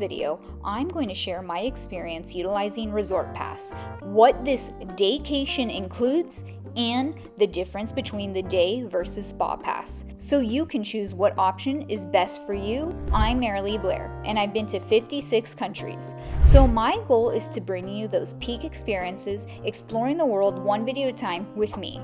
video, I'm going to share my experience utilizing ResortPass, what this daycation includes, and the difference between the day versus spa pass, so you can choose what option is best for you. I'm Marilee Blair, and I've been to 56 countries. So my goal is to bring you those peak experiences, exploring the world one video at a time with me.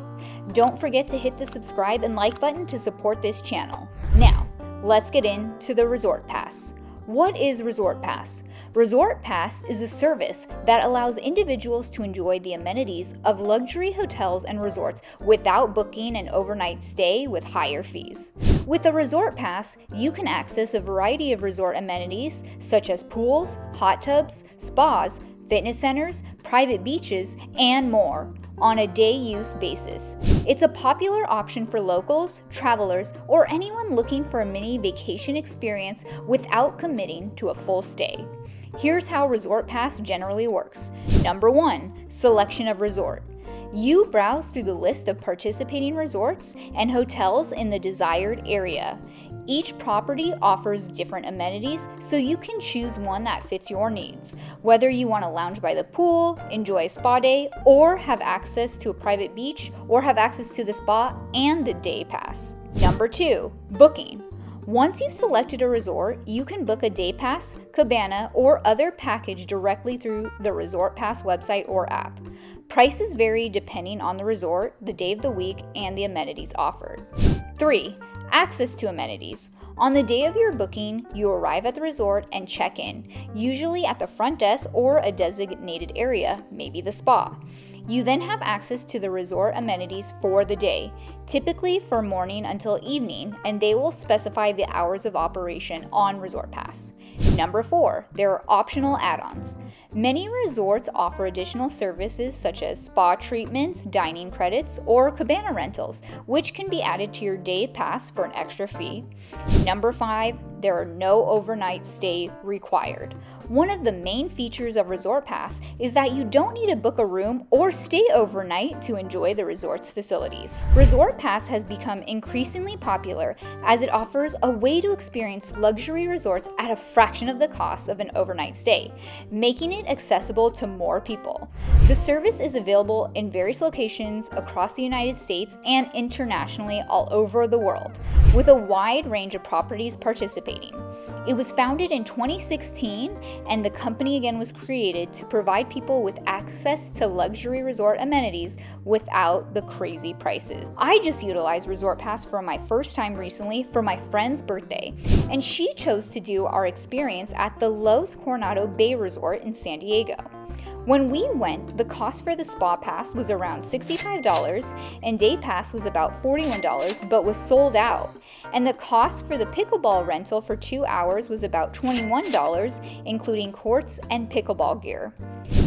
Don't forget to hit the subscribe and like button to support this channel. Now, let's get into the ResortPass. What is ResortPass? ResortPass is a service that allows individuals to enjoy the amenities of luxury hotels and resorts without booking an overnight stay with higher fees. With a ResortPass, you can access a variety of resort amenities such as pools, hot tubs, spas, fitness centers, private beaches, and more on a day-use basis. It's a popular option for locals, travelers, or anyone looking for a mini vacation experience without committing to a full stay. Here's how ResortPass generally works. Number 1, selection of resort. You browse through the list of participating resorts and hotels in the desired area. Each property offers different amenities, so you can choose one that fits your needs, whether you want to lounge by the pool, enjoy a spa day, or have access to a private beach, or have access to the spa and the day pass. Number 2, booking. Once you've selected a resort, you can book a day pass, cabana, or other package directly through the ResortPass website or app. Prices vary depending on the resort, the day of the week, and the amenities offered. 3, access to amenities. On the day of your booking, you arrive at the resort and check in, usually at the front desk or a designated area, maybe the spa. You then have access to the resort amenities for the day, typically from morning until evening, and they will specify the hours of operation on ResortPass. Number 4, there are optional add-ons. Many resorts offer additional services such as spa treatments, dining credits, or cabana rentals, which can be added to your day pass for an extra fee. Number 5, there are no overnight stay required. One of the main features of ResortPass is that you don't need to book a room or stay overnight to enjoy the resort's facilities. ResortPass has become increasingly popular as it offers a way to experience luxury resorts at a fraction of the cost of an overnight stay, making it accessible to more people. The service is available in various locations across the United States and internationally all over the world, with a wide range of properties participating. It was founded in 2016, and the company again was created to provide people with access to luxury resort amenities without the crazy prices. I just utilized ResortPass for my first time recently for my friend's birthday, and she chose to do our experience at the LOEWS Coronado Bay Resort in San Diego. When we went, the cost for the spa pass was around $65 and day pass was about $41, but was sold out. And the cost for the pickleball rental for 2 hours was about $21, including courts and pickleball gear.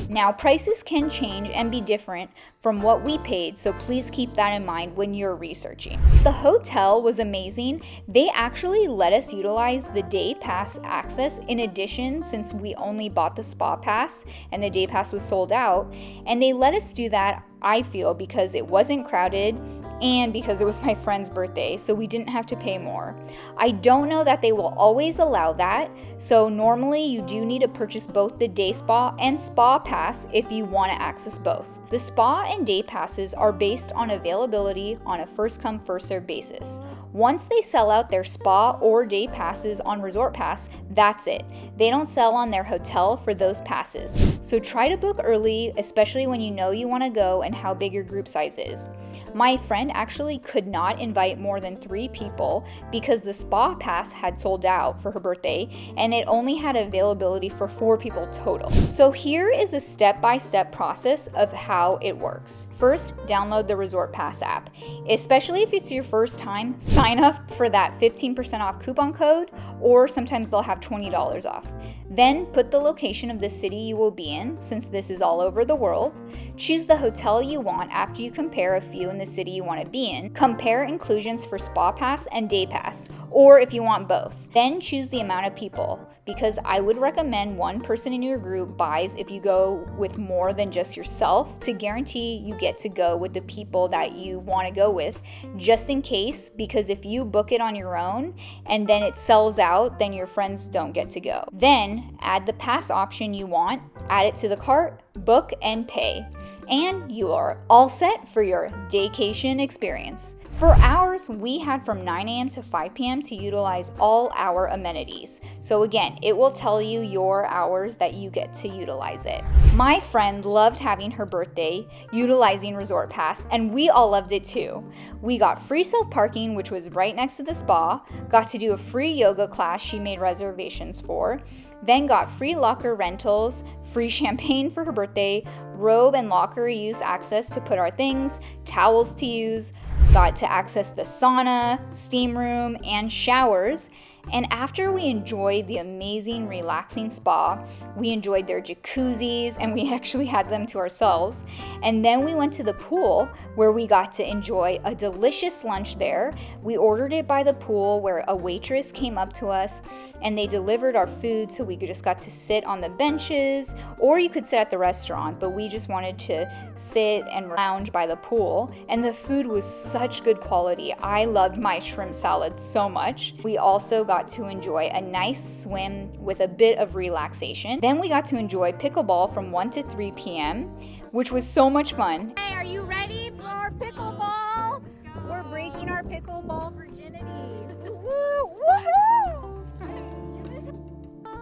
Now, prices can change and be different from what we paid, so please keep that in mind when you're researching. The hotel was amazing. They actually let us utilize the day pass access in addition, since we only bought the spa pass and the day pass was sold out, and they let us do that, I feel, because it wasn't crowded and because it was my friend's birthday, so we didn't have to pay more. I don't know that they will always allow that, so normally you do need to purchase both the day spa and spa pass if you want to access both. The spa and day passes are based on availability on a first-come, first-served basis. Once they sell out their spa or day passes on ResortPass, that's it. They don't sell on their hotel for those passes. So try to book early, especially when you know you want to go and how big your group size is. My friend actually could not invite more than 3 people because the spa pass had sold out for her birthday and it only had availability for 4 people total. So here is a step-by-step process of how it works. First, download the ResortPass app. Especially if it's your first time, sign up for that 15% off coupon code, or sometimes they'll have $20 off. Then put the location of the city you will be in, since this is all over the world. Choose the hotel you want after you compare a few in the city you want to be in. Compare inclusions for spa pass and day pass, or if you want both. Then choose the amount of people, because I would recommend one person in your group buys if you go with more than just yourself, to guarantee you get to go with the people that you want to go with, just in case, because if you book it on your own and then it sells out, then your friends don't get to go. Then add the pass option you want, add it to the cart, book and pay, and you are all set for your daycation experience. For ours, we had from 9 a.m. to 5 p.m. to utilize all our amenities. So again, it will tell you your hours that you get to utilize it. My friend loved having her birthday utilizing ResortPass, and we all loved it too. We got free self-parking, which was right next to the spa, got to do a free yoga class she made reservations for, then got free locker rentals, free champagne for her birthday, robe and locker use access to put our things, towels to use, got to access the sauna, steam room, and showers. And after we enjoyed the amazing relaxing spa, we enjoyed their jacuzzis, and we actually had them to ourselves. And then we went to the pool, where we got to enjoy a delicious lunch there. We ordered it by the pool, where a waitress came up to us and they delivered our food, so we just got to sit on the benches, or you could sit at the restaurant, but we just wanted to sit and lounge by the pool. And the food was such good quality. I loved my shrimp salad so much. We also got to enjoy a nice swim with a bit of relaxation. Then we got to enjoy pickleball from 1 to 3 p.m., which was so much fun. Hey, are you ready for our pickleball? We're breaking our pickleball virginity. Woohoo!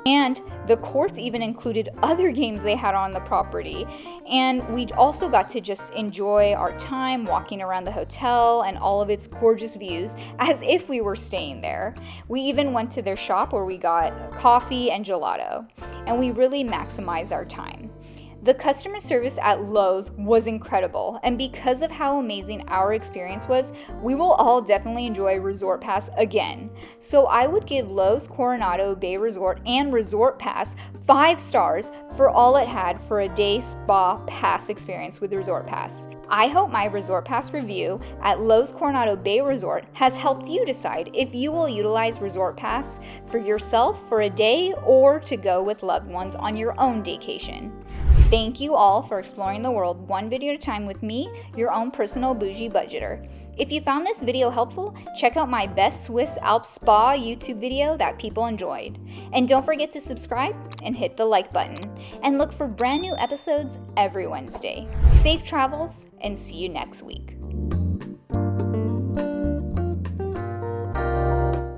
And the courts even included other games they had on the property. And we also got to just enjoy our time walking around the hotel and all of its gorgeous views as if we were staying there. We even went to their shop where we got coffee and gelato, and we really maximized our time. The customer service at LOEWS was incredible, and because of how amazing our experience was, we will all definitely enjoy ResortPass again. So I would give LOEWS Coronado Bay Resort and ResortPass 5 stars for all it had for a day spa pass experience with ResortPass. I hope my ResortPass review at LOEWS Coronado Bay Resort has helped you decide if you will utilize ResortPass for yourself for a day or to go with loved ones on your own daycation. Thank you all for exploring the world one video at a time with me, your own personal bougie budgeter. If you found this video helpful, check out my Best Swiss Alps Spa YouTube video that people enjoyed. And don't forget to subscribe and hit the like button. And look for brand new episodes every Wednesday. Safe travels, and see you next week.